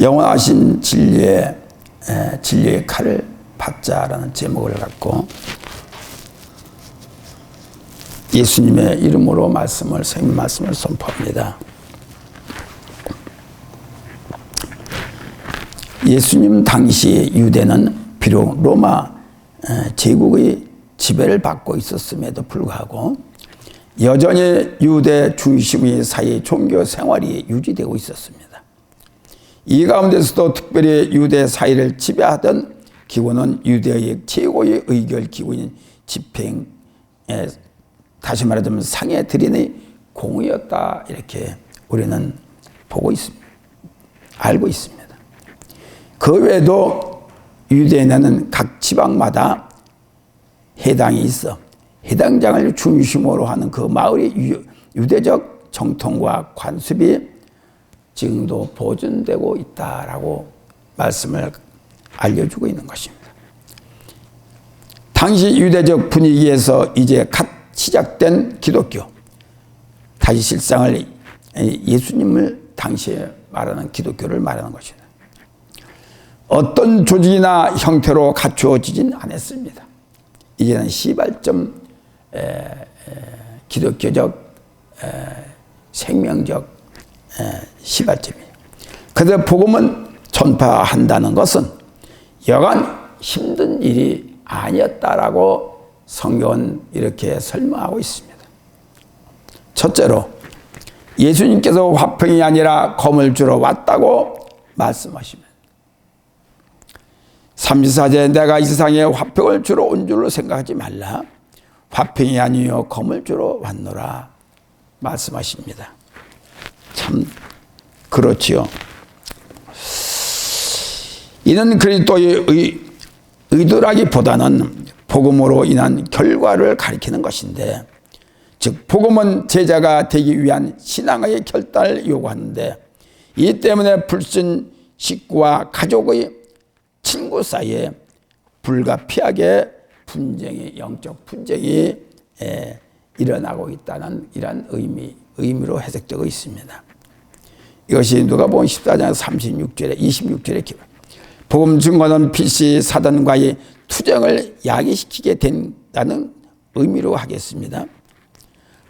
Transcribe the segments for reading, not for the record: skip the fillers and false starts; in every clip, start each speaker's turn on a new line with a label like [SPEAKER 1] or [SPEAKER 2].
[SPEAKER 1] 영원하신 진리의 칼을 받자라는 제목을 갖고 예수님의 이름으로 생명 말씀을 선포합니다. 예수님 당시 유대는 비록 로마 제국의 지배를 받고 있었음에도 불구하고 여전히 유대 중심의 사회 종교 생활이 유지되고 있었습니다. 이 가운데서도 특별히 유대 사회를 지배하던 기구는 유대의 최고의 의결 기구인 집행, 다시 말하자면 상해드린의 공의였다, 이렇게 우리는 알고 있습니다. 그 외에도 유대인은 각 지방마다 해당이 있어 해당장을 중심으로 하는 그 마을의 유대적 정통과 관습이 지금도 보존되고 있다라고 말씀을 알려주고 있는 것입니다. 당시 유대적 분위기에서 이제 갓 시작된 기독교, 다시 실상을 예수님을 당시에 말하는 기독교를 말하는 것입니다. 어떤 조직이나 형태로 갖추어지진 않았습니다. 이제는 시발점 기독교적 생명적 시발점이에요. 그래서 복음은 전파한다는 것은 여간 힘든 일이 아니었다라고 성경은 이렇게 설명하고 있습니다. 첫째로 예수님께서 화평이 아니라 검을 주러 왔다고 말씀하시면 34제 내가 이 세상에 화평을 주러 온 줄로 생각하지 말라. 화평이 아니요 검을 주러 왔노라 말씀하십니다. 참 그렇지요. 이는 그리스도의 의도라기보다는 복음으로 인한 결과를 가리키는 것인데, 즉 복음은 제자가 되기 위한 신앙의 결단을 요구하는데, 이 때문에 불순 식구와 가족의 친구 사이에 불가피하게 영적 분쟁이 일어나고 있다는 이러한 의미로 해석되고 있습니다. 이것이 누가복음 14장 36절에 26절에 기록. 복음 증거는 필시 사단과의 투쟁을 야기시키게 된다는 의미로 하겠습니다.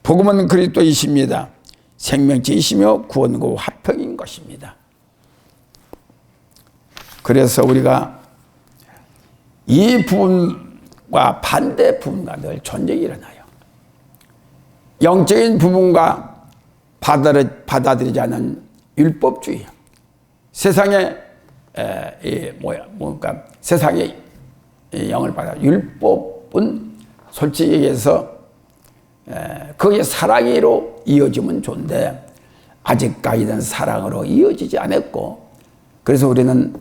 [SPEAKER 1] 복음은 그리스도이십니다. 생명체이시며 구원과 화평인 것입니다. 그래서 우리가 이 부분과 반대 부분과 늘 전쟁이 일어나요. 영적인 부분과 받아들이지 않은 율법주의, 세상의 세상의 영을 받아 율법은 솔직히 얘기해서 그게 사랑으로 이어지면 좋은데 아직까지는 사랑으로 이어지지 않았고, 그래서 우리는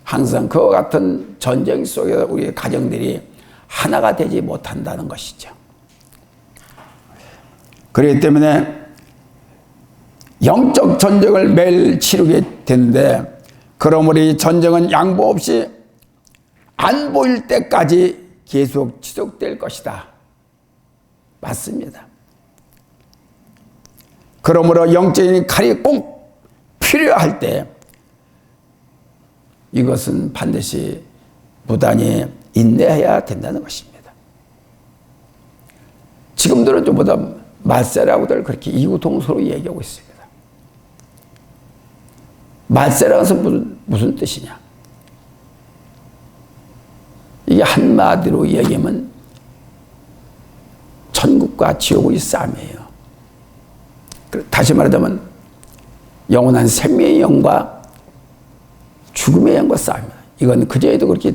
[SPEAKER 1] 항상 그와 같은 전쟁 속에서 우리 가정들이 하나가 되지 못한다는 것이죠. 그렇기 때문에 영적 전쟁을 매일 치르게 되는데, 그러므로 이 전쟁은 양보 없이 안 보일 때까지 계속 지속될 것이다. 맞습니다. 그러므로 영적인 칼이 꼭 필요할 때 이것은 반드시 무단히 인내해야 된다는 것입니다. 지금들은 좀보다 말세라고들 그렇게 이구동서로 얘기하고 있습니다. 말세라는 것은 무슨 뜻이냐? 이게 한마디로 얘기하면 천국과 지옥의 싸움이에요. 다시 말하자면 영원한 생명의 영과 죽음의 영과 싸움이에요. 이건 그전에도 그렇게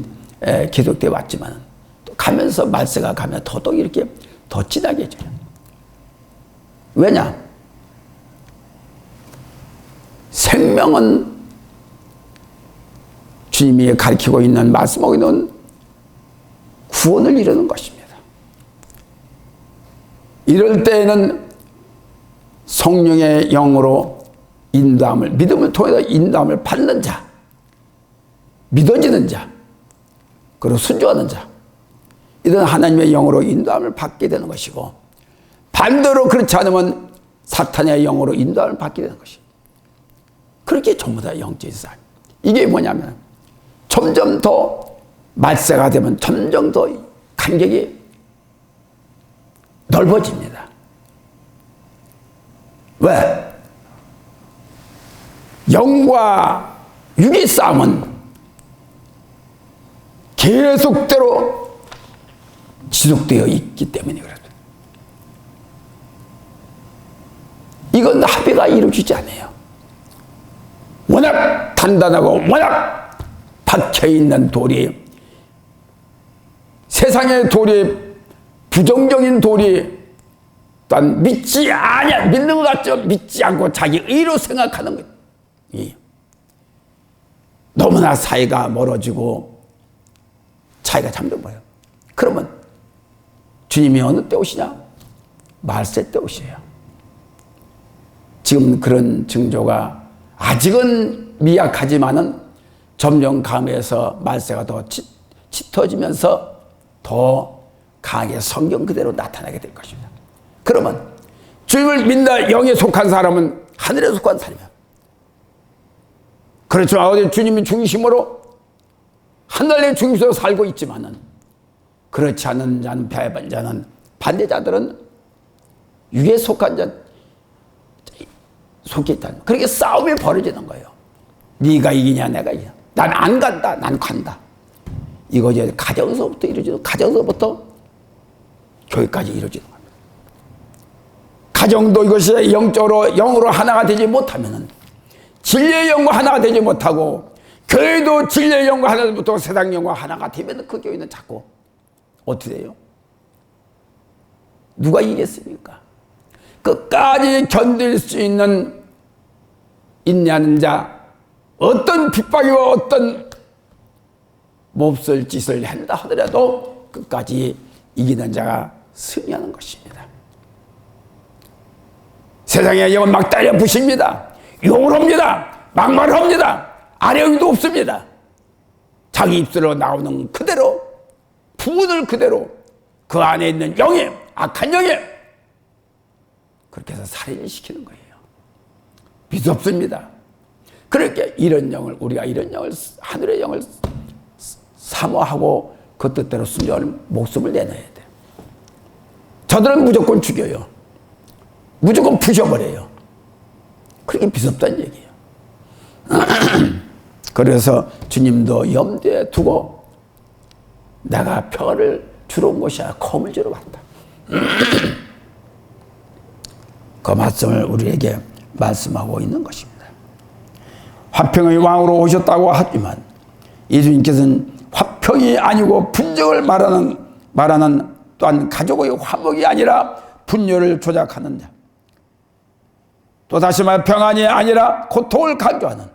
[SPEAKER 1] 계속되어 왔지만 또 가면서 말세가 가면 더더욱 이렇게 더 진하게 해져요. 왜냐? 생명은 주님이 가르치고 있는 말씀하고 있는 구원을 이루는 것입니다. 이럴 때에는 성령의 영으로 인도함을, 믿음을 통해서 인도함을 받는 자, 믿어지는 자, 그리고 순종하는 자, 이런 하나님의 영으로 인도함을 받게 되는 것이고, 반대로 그렇지 않으면 사탄의 영으로 인도함을 받게 되는 것이. 그렇게 전부 다 영적인 싸움. 이게 뭐냐면 점점 더 말세가 되면 점점 더 간격이 넓어집니다. 왜? 영과 육의 싸움은 계속대로 지속되어 있기 때문에 그렇다. 이건 합의가 이루어지지 않아요. 워낙 단단하고 워낙 박혀있는 돌이, 세상의 돌이, 부정적인 돌이, 또한 믿지 않아, 믿는 것 같죠? 믿지 않고 자기 의로 생각하는 것. 너무나 사이가 멀어지고 차이가 잠들어버려요. 그러면 주님이 어느 때 오시냐? 말세 때 오셔요. 지금 그런 징조가 아직은 미약하지만은 점점 강해서 말세가 더 짙어지면서 더 강하게 성경 그대로 나타나게 될 것입니다. 그러면 주님을 믿는 영에 속한 사람은 하늘에 속한 사람이야. 그렇지만 어디 주님이 중심으로 하늘의 중심으로 살고 있지만은 그렇지 않은 자는, 배반 자는, 반대자들은 육에 속한 자 속에 있다는, 그렇게 싸움이 벌어지는 거예요. 네가 이기냐 내가 이기냐. 난 안 간다, 난 간다. 이거 이제 가정서부터 이루어지고 가정서부터 교회까지 이루어지는 겁니다. 가정도 이것이 영으로 하나가 되지 못하면은, 진리의 영과 하나가 되지 못하고, 교회도 진리의 영과 하나가 되지 못하고 세상 영과 하나가 되면 그 교회는 자꾸 어떻게 돼요? 누가 이기겠습니까? 끝까지 견딜 수 있는 인내하는 자, 어떤 핍박이와 어떤 몹쓸 짓을 한다 하더라도 끝까지 이기는 자가 승리하는 것입니다. 세상의 영은 막 때려 부십니다. 욕을 합니다. 막말을 합니다. 아뢰기도 없습니다. 자기 입술로 나오는 그대로, 부분을 그대로 그 안에 있는 영에, 악한 영에 그렇게 해서 살인을 시키는 거예요. 무섭습니다. 그렇게 이런 영을, 우리가 이런 영을, 하늘의 영을 사모하고 그 뜻대로 순종하는 목숨을 내놔야 돼요. 저들은 무조건 죽여요. 무조건 부셔버려요. 그렇게 무섭다는 얘기예요. 그래서 주님도 염두에 두고 내가 평화를 주러 온 것이 아니라 검을 주러 왔다. 그 말씀을 우리에게 말씀하고 있는 것입니다. 화평의 왕으로 오셨다고 하지만 예수님께서는 화평이 아니고 분쟁을 말하는 또한 가족의 화목이 아니라 분열을 조작하는 자, 또 다시 말해 평안이 아니라 고통을 강조하는,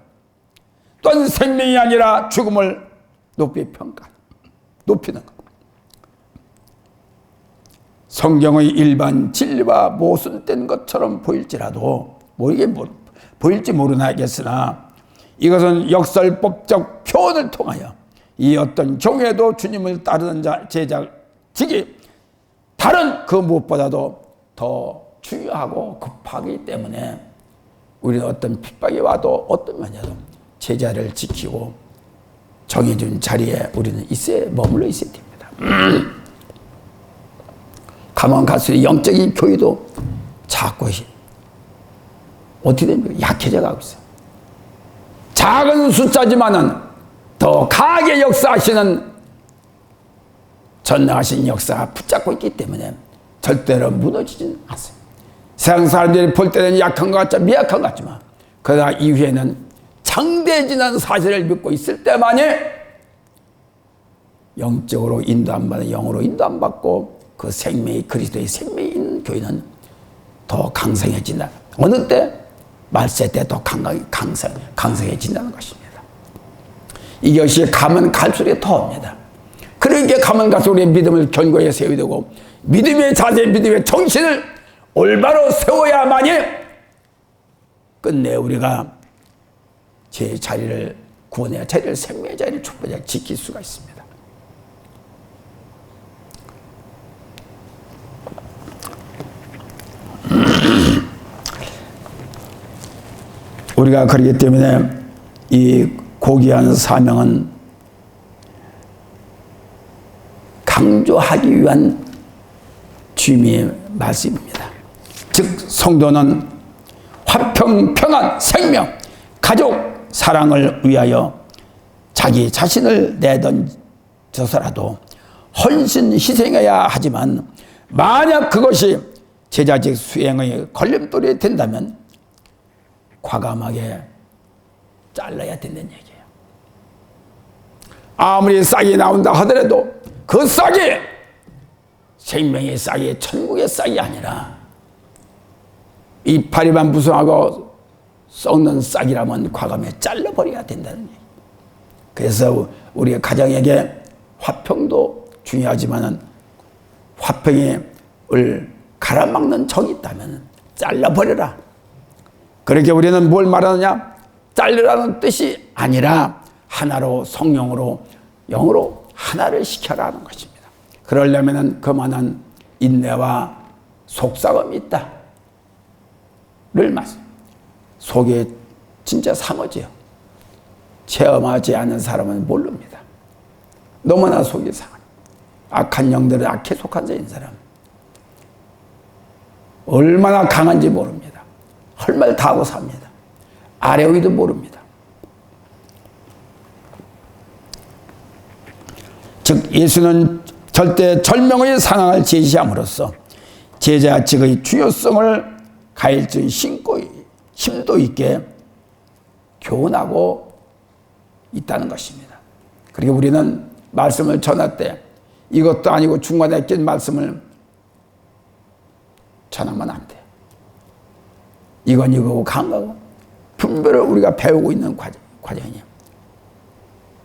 [SPEAKER 1] 또한 생명이 아니라 죽음을 높이는 것. 성경의 일반 진리와 모순된 것처럼 보일지라도, 보일지 모르겠으나 이것은 역설법적 표현을 통하여 이 어떤 종에도 주님을 따르는 제자직이 다른 그 무엇보다도 더 중요하고 급하기 때문에 우리는 어떤 핍박이 와도 어떤 면에도 제자를 지키고 정해준 자리에 우리는 머물러 있어야 됩니다. 가면 갈수록 영적인 교회도 자꾸 어떻게 됩니까? 약해져 가고 있어요. 작은 숫자지만은 더 강하게 역사하시는 전능하신 역사가 붙잡고 있기 때문에 절대로 무너지지는 않습니다. 세상 사람들이 볼 때는 약한 것 같지만, 미약한 것 같지만, 그러나 이후에는 장대진한 사실을 믿고 있을 때만이 영적으로 인도 안 받는, 영으로 인도 안 받고 그 생명이, 그리스도의 생명이 있는 교회는 더 강성해진다. 어느 때? 말세 때 더 강성해진다는 것입니다. 이것이 가면 갈수록 더 옵니다. 그러니까 가면 갈수록 우리의 믿음을 견고히 세워야 되고, 믿음의 자세, 믿음의 정신을 올바로 세워야만이 끝내 우리가 제 자리를, 구원의 자리를, 생명의 자리를 축복하게 지킬 수가 있습니다. 우리가 그렇기 때문에 이 고귀한 사명은 강조하기 위한 주님의 말씀입니다. 즉 성도는 화평, 평안, 생명, 가족, 사랑을 위하여 자기 자신을 내던져서라도 헌신 희생해야 하지만 만약 그것이 제자직 수행의 걸림돌이 된다면 과감하게 잘라야 된다는 얘기예요. 아무리 싹이 나온다 하더라도 그 싹이 생명의 싹이 천국의 싹이 아니라 이파리만 무성하고 썩는 싹이라면 과감히 잘라버려야 된다는 얘기예요. 그래서 우리 가정에게 화평도 중요하지만 화평을 가라막는 적이 있다면 잘라버려라. 그렇게 우리는 뭘 말하느냐? 잘르라는 뜻이 아니라 하나로 성령으로 영으로 하나를 시켜라는 것입니다. 그러려면 그만한 인내와 속삭임이 있다. 를 말씀. 속이 진짜 상하지요. 체험하지 않은 사람은 모릅니다. 너무나 속이 상해. 악한 영들은 악해 속한 자인 사람. 얼마나 강한지 모릅니다. 할 말 다 하고 삽니다. 아래 위도 모릅니다. 즉 예수는 절대 절명의 상황을 제시함으로써 제자 측의 중요성을 가일증 심도 있게 교훈하고 있다는 것입니다. 그리고 우리는 말씀을 전할 때 이것도 아니고 중간에 낀 말씀을 전하면 안 돼요. 이건 이거고 간거고 분별을 우리가 배우고 있는 과정이에요.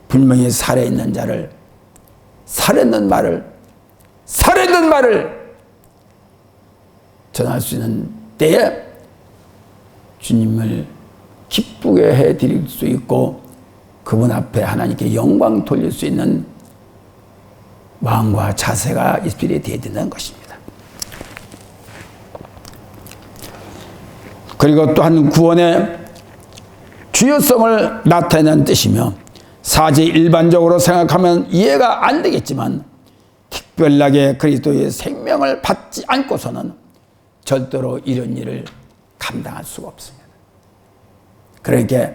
[SPEAKER 1] 분명히 살아있는 자를 살아있는 말을 전할 수 있는 때에 주님을 기쁘게 해드릴 수 있고 그분 앞에 하나님께 영광 돌릴 수 있는 마음과 자세가 있어야 된다는 것입니다. 그리고 또한 구원의 주요성을 나타내는 뜻이며 사지 일반적으로 생각하면 이해가 안 되겠지만 특별하게 그리스도의 생명을 받지 않고서는 절대로 이런 일을 감당할 수가 없습니다. 그러니까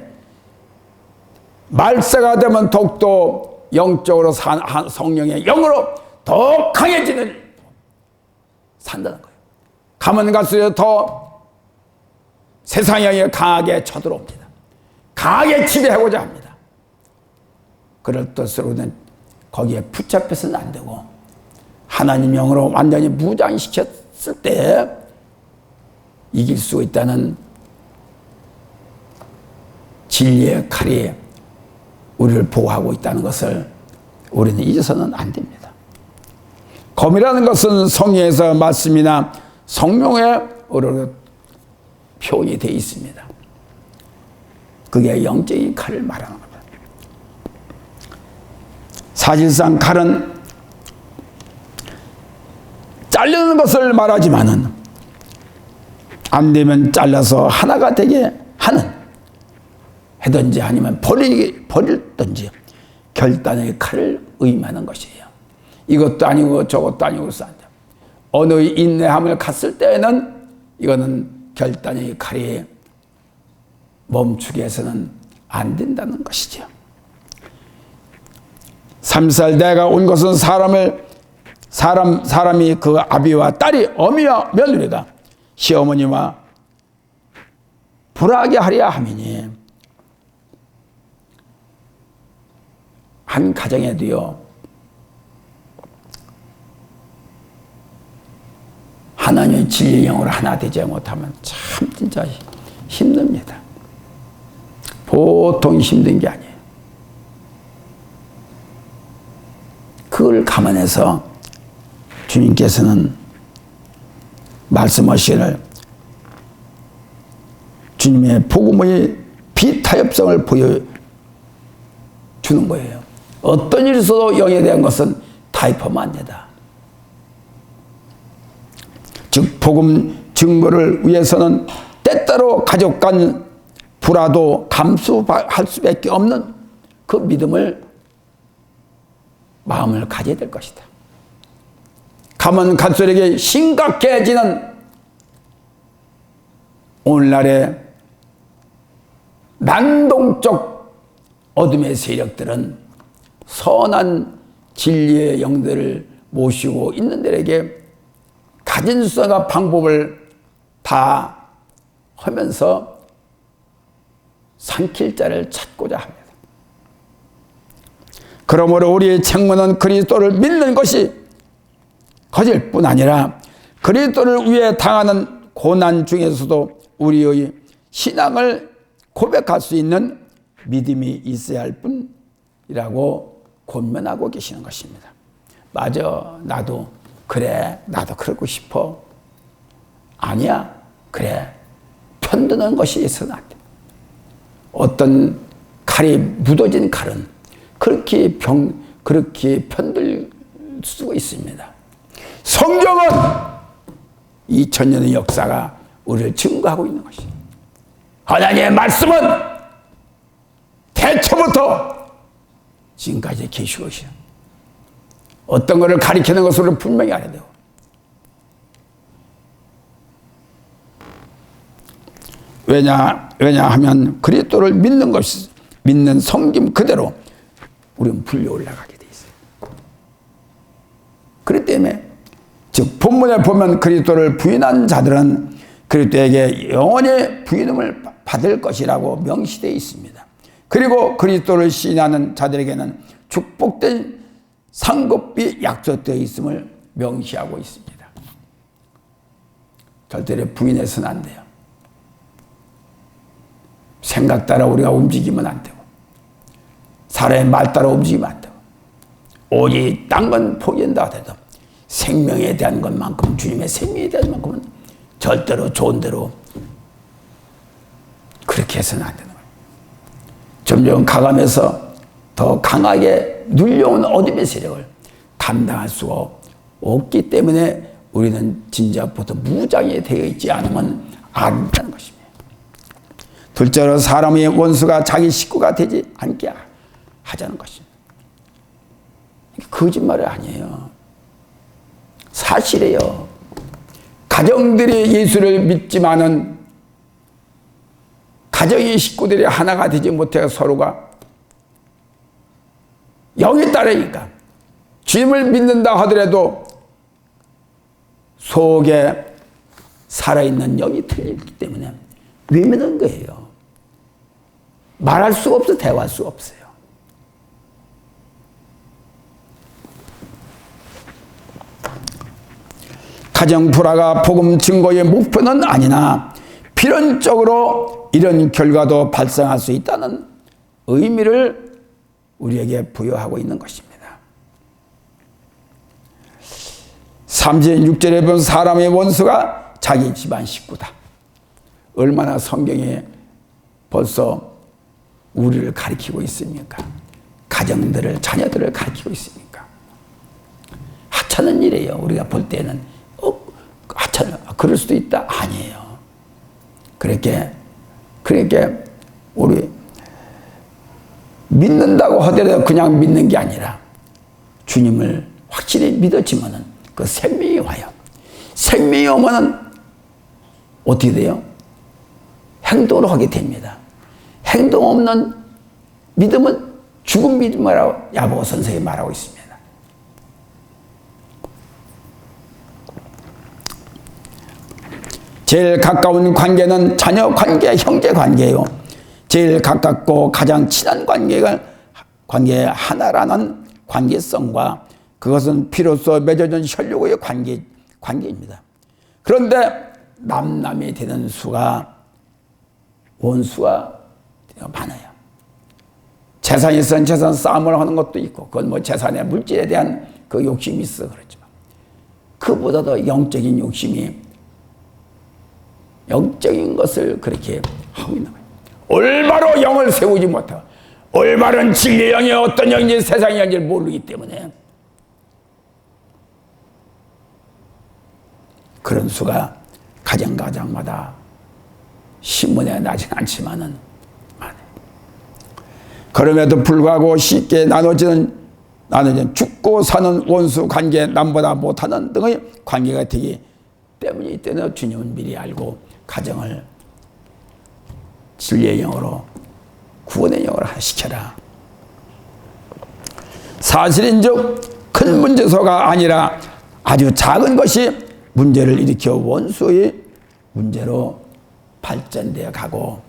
[SPEAKER 1] 말세가 되면 더욱더 영적으로 성령의 영으로 더 강해지는 산다는 거예요. 가면 갈수록 더 세상의 영이 강하게 쳐들어옵니다. 강하게 지배하고자 합니다. 그럴 뜻으로는 거기에 붙잡혀서는 안 되고 하나님 영으로 완전히 무장시켰을 때 이길 수 있다는 진리의 칼이 우리를 보호하고 있다는 것을 우리는 잊어서는 안 됩니다. 검이라는 것은 성경에서 말씀이나 성령의 표현이 되어 있습니다. 그게 영적인 칼을 말하는 겁니다. 사실상 칼은 자르는 것을 말하지만은 안 되면 잘라서 하나가 되게 하는 해든지 아니면 버릴든지 결단의 칼을 의미하는 것이에요. 이것도 아니고 저것도 아니고 싼다. 어느 인내함을 갔을 때에는 이거는 결단의 칼이 멈추게 해서는 안 된다는 것이죠. 3살 내가 온 것은 사람이 그 아비와 딸이 어미와 며느리가 시어머니와 불하게 하려 함이니 한 가정에도요 하나님의 진리의 영으로 하나 되지 못하면 참 진짜 힘듭니다. 보통 힘든 게 아니에요. 그걸 감안해서 주님께서는 말씀하시기를 주님의 복음의 비타협성을 보여주는 거예요. 어떤 일이 있어도 영에 대한 것은 타협하면 안 된다. 즉 복음 증거를 위해서는 때때로 가족 간 불화도 감수할 수밖에 없는 그 믿음을 마음을 가져야 될 것이다. 가면 갈수록 심각해지는 오늘날의 난동적 어둠의 세력들은 선한 진리의 영들을 모시고 있는 데에게 가진 수가 방법을 다 하면서 삼킬 자를 찾고자 합니다. 그러므로 우리의 책무는 그리스도를 믿는 것이 거질 뿐 아니라 그리스도를 위해 당하는 고난 중에서도 우리의 신앙을 고백할 수 있는 믿음이 있어야 할 뿐이라고 권면하고 계시는 것입니다. 맞아, 나도 그래, 나도 그러고 싶어. 아니야, 그래, 편드는 것이 있어는 안 돼. 어떤 칼이 묻어진 칼은 그렇게 편들 수가 있습니다. 성경은 2000년의 역사가 우리를 증거하고 있는 것입니다. 하나님의 말씀은 태초부터 지금까지 계시고 있어요. 어떤 것을 가리키는 것으로 분명히 알아야 돼요. 왜냐하면 그리스도를 믿는 것이, 믿는 성김 그대로 우리는 불려 올라가게 돼 있어요. 그렇기 때문에 즉 본문에 보면 그리스도를 부인한 자들은 그리스도에게 영원히 부인음을 받을 것이라고 명시되어 있습니다. 그리고 그리스도를 시인하는 자들에게는 축복된 상급이 약속되어 있음을 명시하고 있습니다. 절대로 부인해서는 안 돼요. 생각 따라 우리가 움직이면 안 되고 사람의 말 따라 움직이면 안 되고 오직 딴 건 포기한다 하더라도 생명에 대한 것만큼, 주님의 생명에 대한 것만큼은 절대로 좋은 대로 그렇게 해서는 안 되는 거예요. 점점 가감해서 더 강하게 눌려온 어둠의 세력을 감당할 수가 없기 때문에 우리는 진작부터 무장이 되어 있지 않으면 안 된다는 것입니다. 둘째로 사람의 원수가 자기 식구가 되지 않게 하자는 것입니다. 거짓말이 아니에요. 사실이에요. 가정들이 예수를 믿지만은 가정의 식구들이 하나가 되지 못해 서로가 영이 따르니까 주님을 믿는다 하더라도 속에 살아있는 영이 틀리기 때문에 왜 믿는 거예요? 말할 수가 없어, 대화할 수가 없어요. 가정 불화가 복음 증거의 목표는 아니나 필연적으로 이런 결과도 발생할 수 있다는 의미를 우리에게 부여하고 있는 것입니다. 36절에 보면 사람의 원수가 자기 집안 식구다. 얼마나 성경에 벌써 우리를 가리키고 있습니까? 가정들을, 자녀들을 가리키고 있습니까? 하찮은 일이에요. 우리가 볼 때는 하찮아, 그럴 수도 있다. 아니에요. 그렇게 우리 믿는다고 하더라도 그냥 믿는 게 아니라 주님을 확실히 믿었지만은 그 생명이 와요. 생명이 오면은 어떻게 돼요? 행동을 하게 됩니다. 행동 없는 믿음은 죽은 믿음이라고 야고보 선생이 말하고 있습니다. 제일 가까운 관계는 자녀 관계, 형제 관계예요. 제일 가깝고 가장 친한 관계의 하나라는 관계성과 그것은 피로써 맺어진 혈육의 관계입니다. 그런데 남남이 되는 수가 원수가 많아요. 재산이 있으면 재산 싸움을 하는 것도 있고, 그건 뭐 재산의 물질에 대한 그 욕심이 있어 그렇지만, 그보다도 영적인 욕심이, 영적인 것을 그렇게 하고 있는 거예요. 올바로 영을 세우지 못하고, 올바른 진리의 영이 어떤 영인지 세상의 영인지 모르기 때문에 그런 수가 가정가정마다 신문에 나진 않지만은 그럼에도 불구하고 쉽게 나눠지는 죽고 사는 원수 관계, 남보다 못하는 등의 관계가 되기 때문에 이때는 주님은 미리 알고 가정을 진리의 영으로, 구원의 영으로 시켜라. 사실인즉 큰 문제소가 아니라 아주 작은 것이 문제를 일으켜 원수의 문제로 발전되어 가고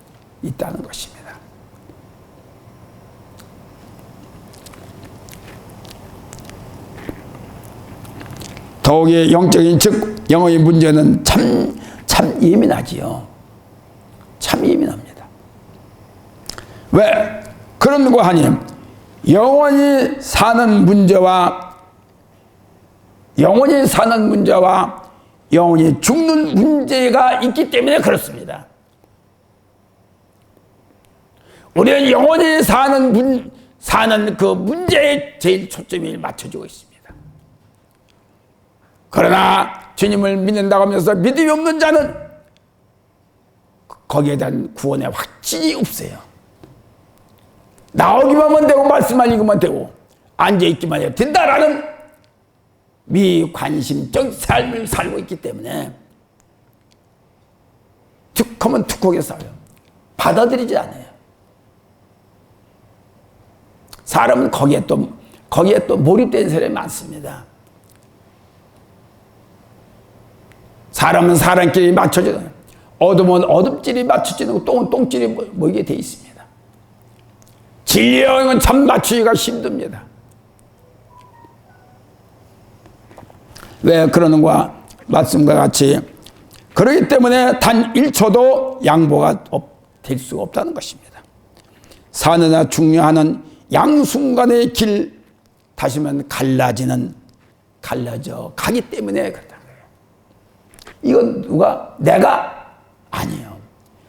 [SPEAKER 1] 있다는 것입니다. 더욱이 영적인 즉 영의 문제는 참 예민하지요. 참 예민합니다. 왜 그런고 하니 영원히 사는 문제와 영원히 죽는 문제가 있기 때문에 그렇습니다. 우리는 영원히 사는 그 문제에 제일 초점을 맞춰주고 있습니다. 그러나 주님을 믿는다고 하면서 믿음이 없는 자는 거기에 대한 구원의 확신이 없어요. 나오기만 하면 되고 말씀만 읽으면 되고 앉아있기만 해도 된다라는 미관심적 삶을 살고 있기 때문에 툭하면 툭하게 살아요. 받아들이지 않아요. 사람은 거기에 또 몰입된 사람이 많습니다. 사람은 사람끼리 맞춰지는, 어둠은 어둠끼리 맞춰지는, 똥은 똥끼리 모이게 돼 있습니다. 진리의 영은 참 맞추기가 힘듭니다. 왜 그러는가? 말씀과 같이 그렇기 때문에 단 1초도 양보가 될 수가 없다는 것입니다. 사느냐 중요하는 양순간의 길, 다시 말하면 갈라져 가기 때문에 그렇다는 거예요. 이건 누가? 내가? 아니에요.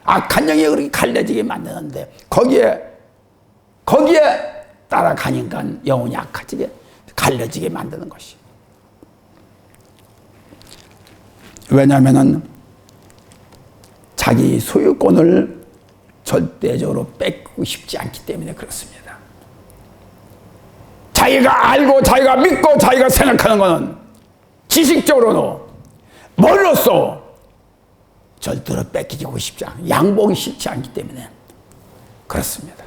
[SPEAKER 1] 악한 영이 그렇게 갈라지게 만드는데 거기에 따라가니까 영혼이 악해지게 갈라지게 만드는 것이. 왜냐하면 자기 소유권을 절대적으로 뺏고 싶지 않기 때문에 그렇습니다. 자기가 알고 자기가 믿고 자기가 생각하는 것은 지식적으로도 뭘로써 절대로 뺏기고 싶지 않고 양보하기 싫지 않기 때문에 그렇습니다.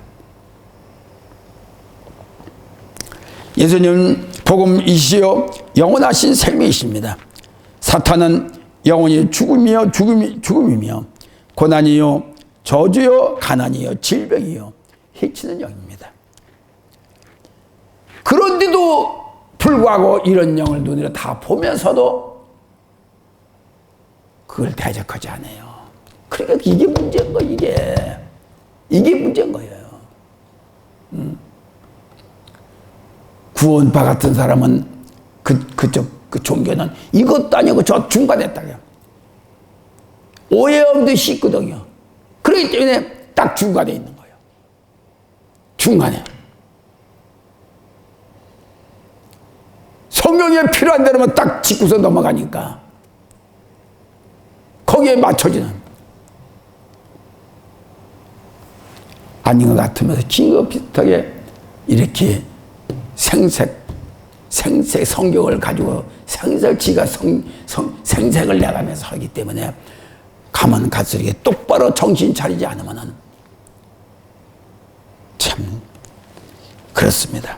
[SPEAKER 1] 예수님은 복음이시요 영원하신 생명이십니다. 사탄은 영원히 죽음이며 고난이요 저주요 가난이요 질병이요 해치는 영입니다. 그런데도 불구하고 이런 영을 눈으로 다 보면서도 그걸 대적하지 않아요. 그러니까 이게 문제인 거예요. 이게 문제인 거예요. 구원파 같은 사람은 그 종교는 이것도 아니고 저 중간에 있다고요. 오해함듯이 있거든요. 그렇기 때문에 딱 중간에 있는 거예요. 중간에. 성경에 필요한 대로만 딱 짚고서 넘어가니까 거기에 맞춰지는 아닌 것 같으면서 긴거 비슷하게 이렇게 생색 성경을 가지고 지가 생색을 내가면서 하기 때문에 가면 갈수록 똑바로 정신 차리지 않으면은 참 그렇습니다.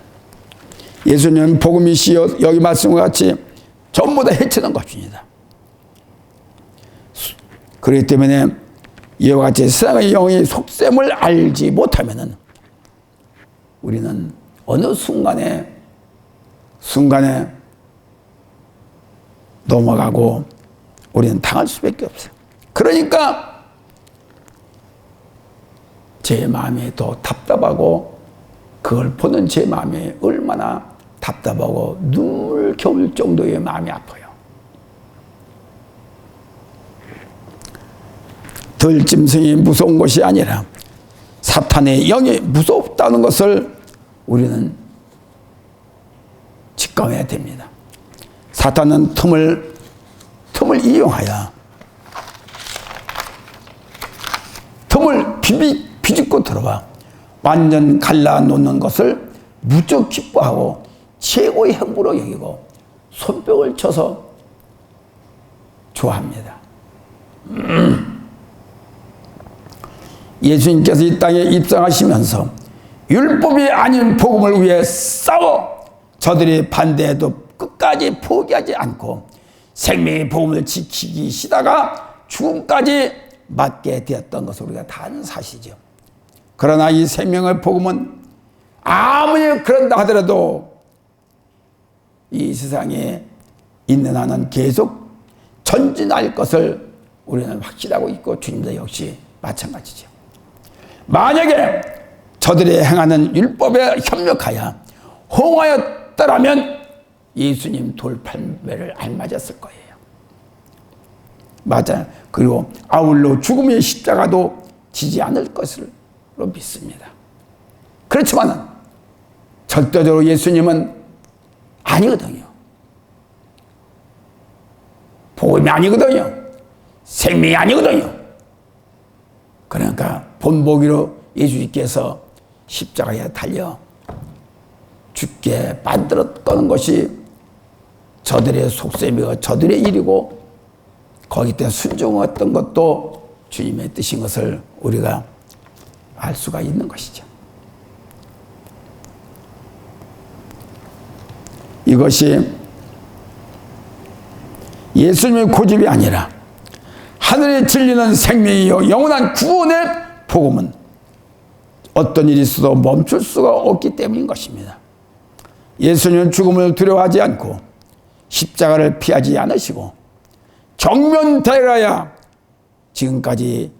[SPEAKER 1] 예수님은 복음이시여 여기 말씀과 같이 전부 다 해치는 것입니다. 그렇기 때문에 이와 같이 세상의 영의 속셈을 알지 못하면은 우리는 어느 순간에 넘어가고 우리는 당할 수밖에 없어요. 그러니까 제 마음이 더 답답하고 그걸 보는 제 마음이 얼마나 답답하고 눈물 겨울 정도의 마음이 아파요. 들짐승이 무서운 것이 아니라 사탄의 영이 무섭다는 것을 우리는 직감해야 됩니다. 사탄은 틈을 이용하여 틈을 비집고 들어와 완전 갈라놓는 것을 무척 기뻐하고 최고의 행복으로 여기고 손뼉을 쳐서 좋아합니다. 예수님께서 이 땅에 입성하시면서 율법이 아닌 복음을 위해 싸워 저들이 반대해도 끝까지 포기하지 않고 생명의 복음을 지키시다가 죽음까지 맞게 되었던 것을 우리가 다 아는 사실이죠. 그러나 이 생명의 복음은 아무리 그런다 하더라도 이 세상에 있는 한은 계속 전진할 것을 우리는 확신하고 있고 주님도 역시 마찬가지죠. 만약에 저들이 행하는 율법에 협력하여 호응하였더라면 예수님 돌팔매를 앓맞았을 거예요. 맞아요. 그리고 아울러 죽음의 십자가도 지지 않을 것으로 믿습니다. 그렇지만 절대적으로 예수님은 아니거든요. 복음이 아니거든요. 생명이 아니거든요. 그러니까 본보기로 예수님께서 십자가에 달려 죽게 만들었던 것이 저들의 속셈이고 저들의 일이고 거기 때 순종했던 것도 주님의 뜻인 것을 우리가 알 수가 있는 것이죠. 이것이 예수님의 고집이 아니라 하늘의 진리는 생명이요 영원한 구원의 복음은 어떤 일이 있어도 멈출 수가 없기 때문인 것입니다. 예수님은 죽음을 두려워하지 않고 십자가를 피하지 않으시고 정면 대라야 지금까지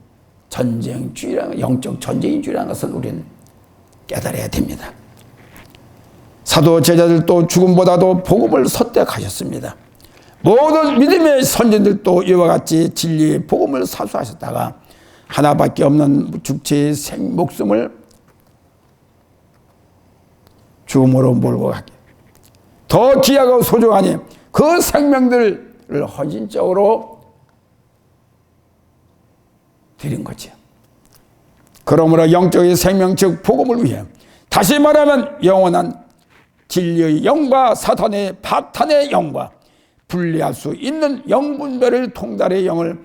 [SPEAKER 1] 전쟁주의라는 영적 전쟁인 줄이라는 것을 우리는 깨달아야 됩니다. 사도 제자들도 죽음보다도 복음을 선택하셨습니다. 모든 믿음의 선진들도 이와 같이 진리의 복음을 사수하셨다가 하나밖에 없는 죽체의 목숨을 죽음으로 몰고 가게 더 귀하고 소중하니 그 생명들을 헌신적으로 드린 거죠. 그러므로 영적인 생명 즉 복음을 위해 다시 말하면 영원한 진리의 영과 사탄의 파탄의 영과 분리할 수 있는 영분별을 통달의 영을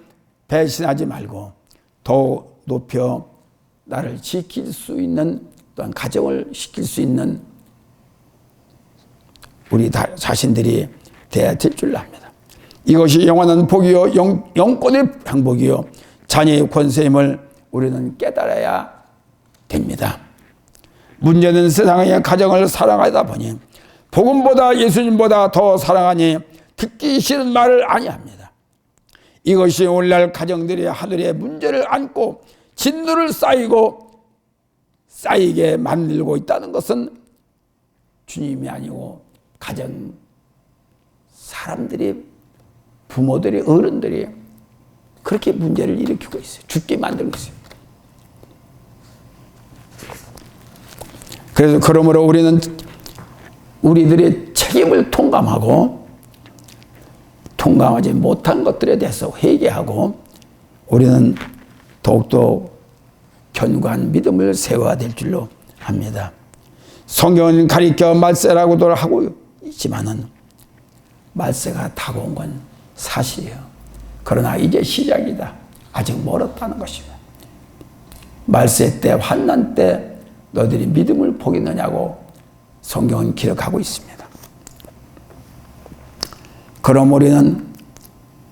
[SPEAKER 1] 배신하지 말고 더 높여 나를 지킬 수 있는 또한 가정을 시킬 수 있는 우리 자신들이 되어야 될 줄 압니다. 이것이 영원한 복이요 영권의 행복이요 자녀의 권세임을 우리는 깨달아야 됩니다. 문제는 세상의 가정을 사랑하다 보니 복음보다 예수님보다 더 사랑하니 듣기 싫은 말을 아니합니다. 이것이 오늘날 가정들이 하늘의 문제를 안고 진노를 쌓이게 만들고 있다는 것은 주님이 아니고 가정 사람들이 부모들이 어른들이 그렇게 문제를 일으키고 있어요. 죽게 만들고 있어요. 그래서 그러므로 우리는 우리들의 책임을 통감하지 못한 것들에 대해서 회개하고 우리는 더욱더 견고한 믿음을 세워야 될 줄로 압니다. 성경은 가리켜 말세라고도 하고 있지만은 말세가 다가온 건 사실이에요. 그러나 이제 시작이다. 아직 멀었다는 것입니다. 말세 때 환난 때 너희들이 믿음을 포기느냐고 성경은 기록하고 있습니다. 그럼 우리는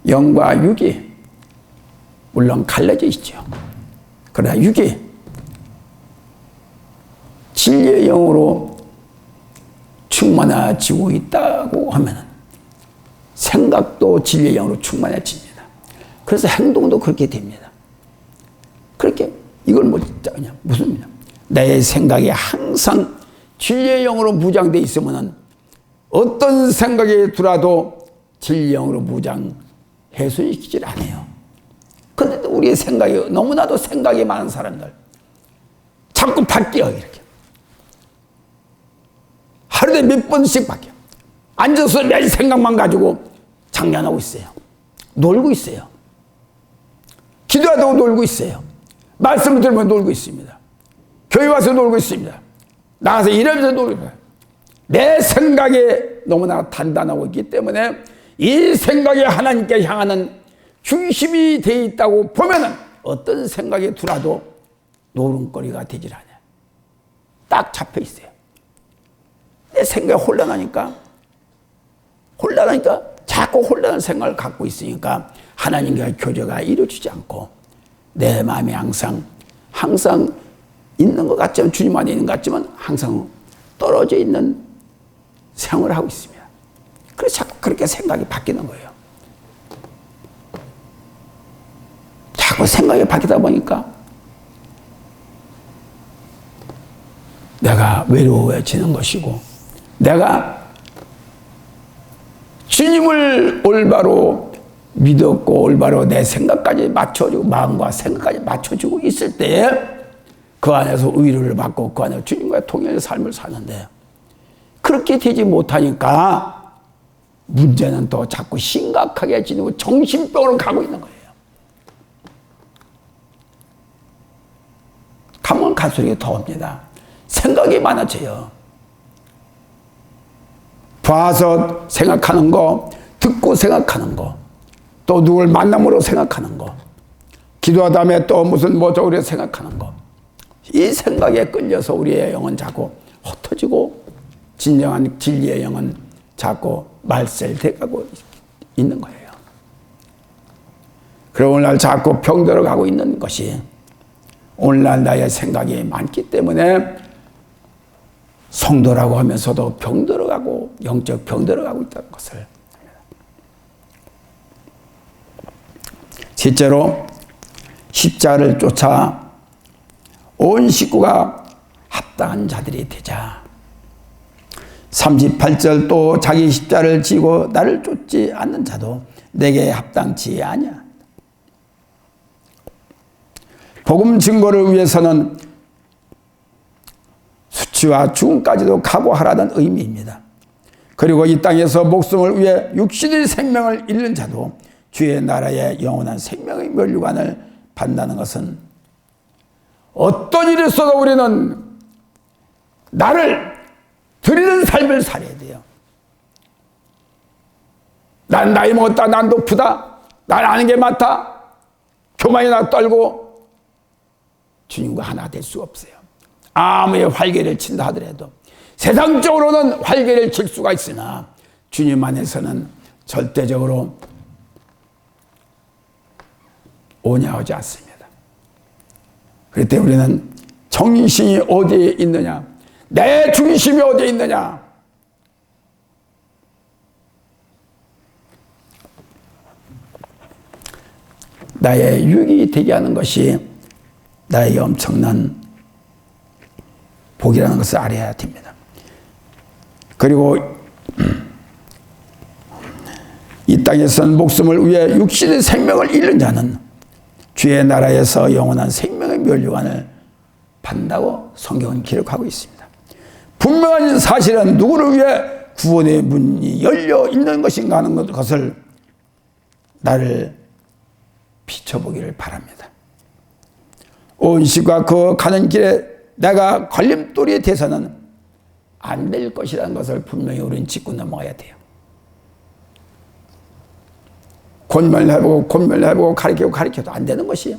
[SPEAKER 1] 영과 육이 물론 갈라져 있죠. 그러나 육이 진리의 영으로 충만해지고 있다고 하면 생각도 진리의 영으로 충만해집니다. 그래서 행동도 그렇게 됩니다. 그렇게 이걸 무슨 내 생각이 항상 진리의 영으로 무장되어 있으면 어떤 생각이 들어도 진리의 영으로 무장해소시키질 않아요. 그런데 우리의 생각이 너무나도 생각이 많은 사람들 자꾸 바뀌어요. 이렇게 하루에 몇 번씩 바뀌어. 앉아서 내 생각만 가지고 장난하고 있어요. 놀고 있어요. 기도하다고 놀고 있어요. 말씀을 들으면 놀고 있습니다. 교회 와서 놀고 있습니다. 나가서 일하면서 놀고 있어요. 내 생각이 너무나 단단하고 있기 때문에 이 생각이 하나님께 향하는 중심이 되어 있다고 보면은 어떤 생각이 들어도 노름거리가 되질 않아요. 딱 잡혀 있어요. 내 생각이 혼란하니까 자꾸 혼란한 생각을 갖고 있으니까 하나님과의 교제가 이루어지지 않고 내 마음이 항상 있는 것 같지만 주님 안에 있는 것 같지만 항상 떨어져 있는 생활을 하고 있습니다. 그래서 자꾸 그렇게 생각이 바뀌는 거예요. 자꾸 생각이 바뀌다 보니까 내가 외로워지는 것이고 내가 주님을 올바로 믿었고 올바로 내 생각까지 맞춰주고 마음과 생각까지 맞춰주고 있을 때에 그 안에서 위로를 받고 그 안에서 주님과의 통일의 삶을 사는데 그렇게 되지 못하니까 문제는 또 자꾸 심각하게 지니고 정신병으로 가고 있는 거예요. 가면 갈수록 더 옵니다. 생각이 많아져요. 봐서 생각하는 거, 듣고 생각하는 거, 또 누굴 만남으로 생각하는 거, 기도하다 다음에 또 무슨 뭐저우려 생각하는 거. 이 생각에 끌려서 우리의 영은 자꾸 흩어지고 진정한 진리의 영은 자꾸 말살돼가고 있는 거예요. 그리고 오늘날 자꾸 병들어 가고 있는 것이 오늘날 나의 생각이 많기 때문에 성도라고 하면서도 병들어가고 영적 병들어가고 있다는 것을. 실제로 십자가를 쫓아 온 식구가 합당한 자들이 되자 38절 또 자기 십자를 지고 나를 쫓지 않는 자도 내게 합당치 아니야. 복음 증거를 위해서는 수치와 죽음까지도 각오하라는 의미입니다. 그리고 이 땅에서 목숨을 위해 육신의 생명을 잃는 자도 주의 나라의 영원한 생명의 면류관을 받는다는 것은 어떤 일이 있어도 우리는 나를 드리는 삶을 살아야 돼요. 난 나이 먹었다, 난 높다, 난 아는 게 많다, 교만이나 떨고 주님과 하나 될 수가 없어요. 아무리 활개를 친다 하더라도 세상적으로는 활개를 칠 수가 있으나 주님 안에서는 절대적으로 온유하지 않습니다. 그럴 때 우리는 정신이 어디에 있느냐, 내 중심이 어디에 있느냐, 나의 유익이 되게 하는 것이 나의 엄청난 복이라는 것을 알아야 됩니다. 그리고 이 땅에서는 목숨을 위해 육신의 생명을 잃는 자는 주의 나라에서 영원한 생명의 면류관을 받는다고 성경은 기록하고 있습니다. 분명한 사실은 누구를 위해 구원의 문이 열려 있는 것인가 하는 것을 나를 비춰보기를 바랍니다. 온 식구가 그 가는 길에 내가 걸림돌이 돼서는 안 될 것이라는 것을 분명히 우리는 짚고 넘어가야 돼요. 권면해보고 가르쳐도 안 되는 것이에요.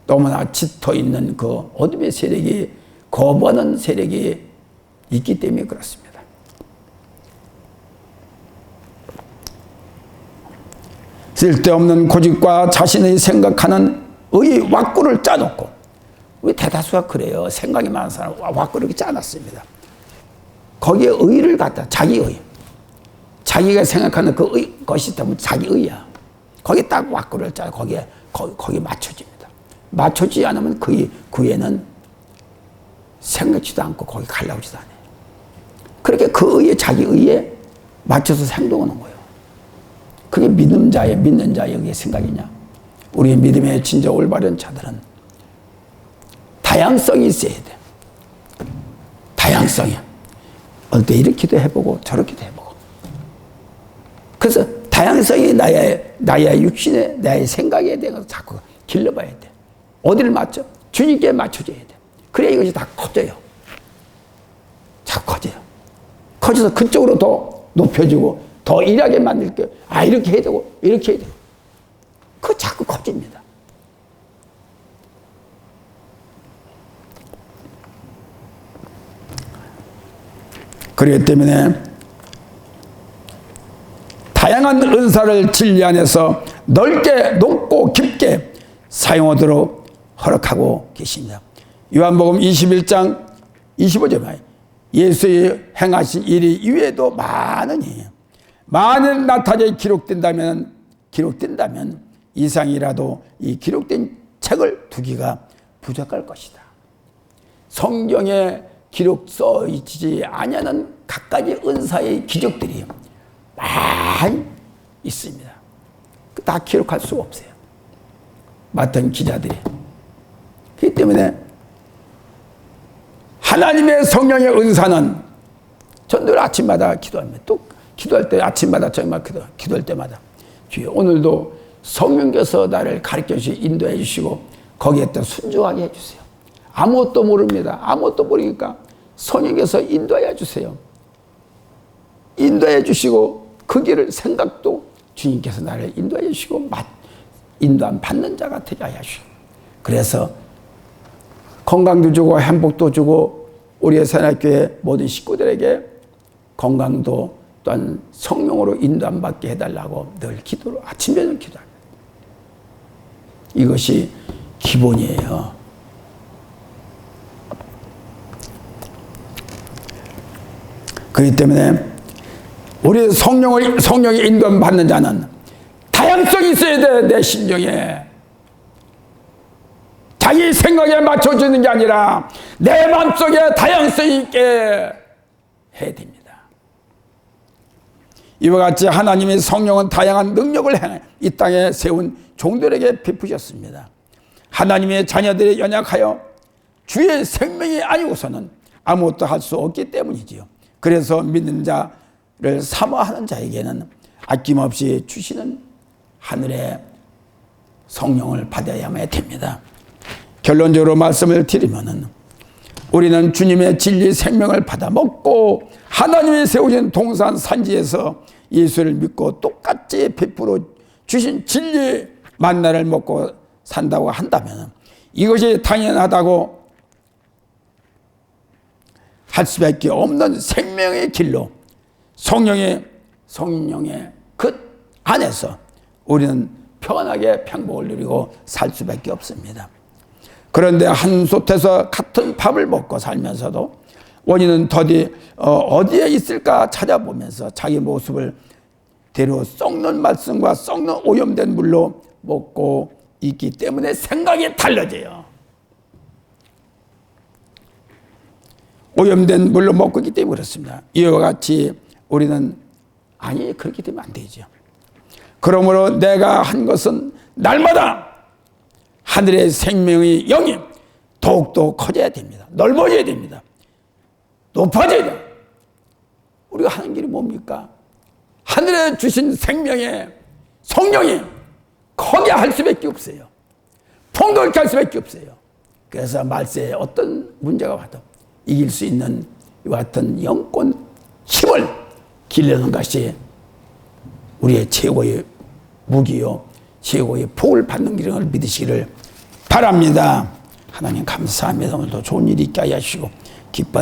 [SPEAKER 1] 너무나 짙어있는 그 어둠의 세력이, 거부하는 세력이 있기 때문에 그렇습니다. 쓸데없는 고집과 자신의 생각하는 의 왁구를 짜놓고, 우리 대다수가 그래요. 생각이 많은 사람 왁구를 이렇게 짜놨습니다. 거기에 의를 갖다, 자기의, 자기가 생각하는 그 것이 때문에 자기의야. 거기에 딱 왁구를 짜고 거기에 맞춰집니다. 맞춰지지 않으면 그 애는 생각지도 않고 거기 갈라오지도 않아요. 그렇게 그 의에, 자기 의에 맞춰서 행동하는 거예요. 그게 믿는 자의 여기에 생각이냐? 우리의 믿음의 진짜 올바른 자들은 다양성이 있어야 돼. 다양성이. 어느 때 이렇게도 해보고 저렇게도 해보고. 그래서 다양성이 나의 육신에, 나의 생각에 대해서 자꾸 길러봐야 돼. 어디를 맞춰? 주님께 맞춰줘야 돼. 그래야 이것이 다 커져요. 자꾸 커져요. 커져서 그쪽으로 더 높여주고 더 일하게 만들게요. 아, 이렇게 해야 되고 이렇게 해야 되고. 그거 자꾸 커집니다. 그렇기 때문에 다양한 은사를 진리 안에서 넓게 높고 깊게 사용하도록 허락하고 계십니다. 요한복음 21장 25절 예수의 행하신 일이 이외에도 많으니 만일 나타져 기록된다면 이상이라도 이 기록된 책을 두기가 부족할 것이다. 성경에 기록 써 있지 아니하는 각가지 은사의 기적들이 많이 있습니다. 다 기록할 수가 없어요. 맡은 기자들이. 그렇기 때문에 하나님의 성령의 은사는 전 늘 아침마다 기도합니다. 또 기도할 때 아침마다 저녁마다 기도할 때마다 주여 오늘도 성령께서 나를 가르쳐 주시고 인도해 주시고 거기에 또 순종하게 해주세요. 아무것도 모릅니다. 아무것도 모르니까 성령께서 인도해 주세요. 인도해 주시고 그 길을 생각도 주님께서 나를 인도해 주시고 인도함 받는 자가 되게 하여 주시고 그래서 건강도 주고 행복도 주고 우리의 새날교회 모든 식구들에게 건강도 또한 성령으로 인도함 받게 해달라고 늘 기도로 아침 저녁 기도합니다. 이것이 기본이에요. 그렇기 때문에 우리 성령의 인도함 받는 자는 다양성이 있어야 돼. 내 심정에 자기 생각에 맞춰주는 게 아니라 내 마음속에 다양성 있게 해야 됩니다. 이와 같이 하나님의 성령은 다양한 능력을 행해 이 땅에 세운 종들에게 베푸셨습니다. 하나님의 자녀들이 연약하여 주의 생명이 아니고서는 아무것도 할 수 없기 때문이지요. 그래서 믿는 자를 사모하는 자에게는 아낌없이 주시는 하늘의 성령을 받아야만 됩니다. 결론적으로 말씀을 드리면은 우리는 주님의 진리 생명을 받아 먹고 하나님이 세우신 동산 산지에서 예수를 믿고 똑같이 베풀어 주신 진리 만나를 먹고 산다고 한다면 이것이 당연하다고 할 수밖에 없는 생명의 길로 성령의 그 안에서 우리는 편하게 평복을 누리고 살 수밖에 없습니다. 그런데 한 솥에서 같은 밥을 먹고 살면서도 원인은 더디 어디에 있을까 찾아보면서 자기 모습을 대로 썩는 말씀과 썩는 오염된 물로 먹고 있기 때문에 생각이 달라져요. 오염된 물로 먹고 있기 때문에 그렇습니다. 이와 같이 우리는 아니 그렇게 되면 안 되죠. 그러므로 내가 한 것은 날마다 하늘의 생명의 영이 더욱더 커져야 됩니다. 넓어져야 됩니다. 높아져야 돼요. 우리가 하는 길이 뭡니까? 하늘에 주신 생명의 성령이 커게 할 수밖에 없어요. 풍족하게 할 수밖에 없어요. 그래서 말세에 어떤 문제가 와도 이길 수 있는 이와 같은 영권 힘을 길러는 것이 우리의 최고의 무기요 최고의 복을 받는 길을 믿으시기를 바랍니다. 하나님 감사합니다. 오늘도 좋은 일이 있게 하여 주시고 기뻐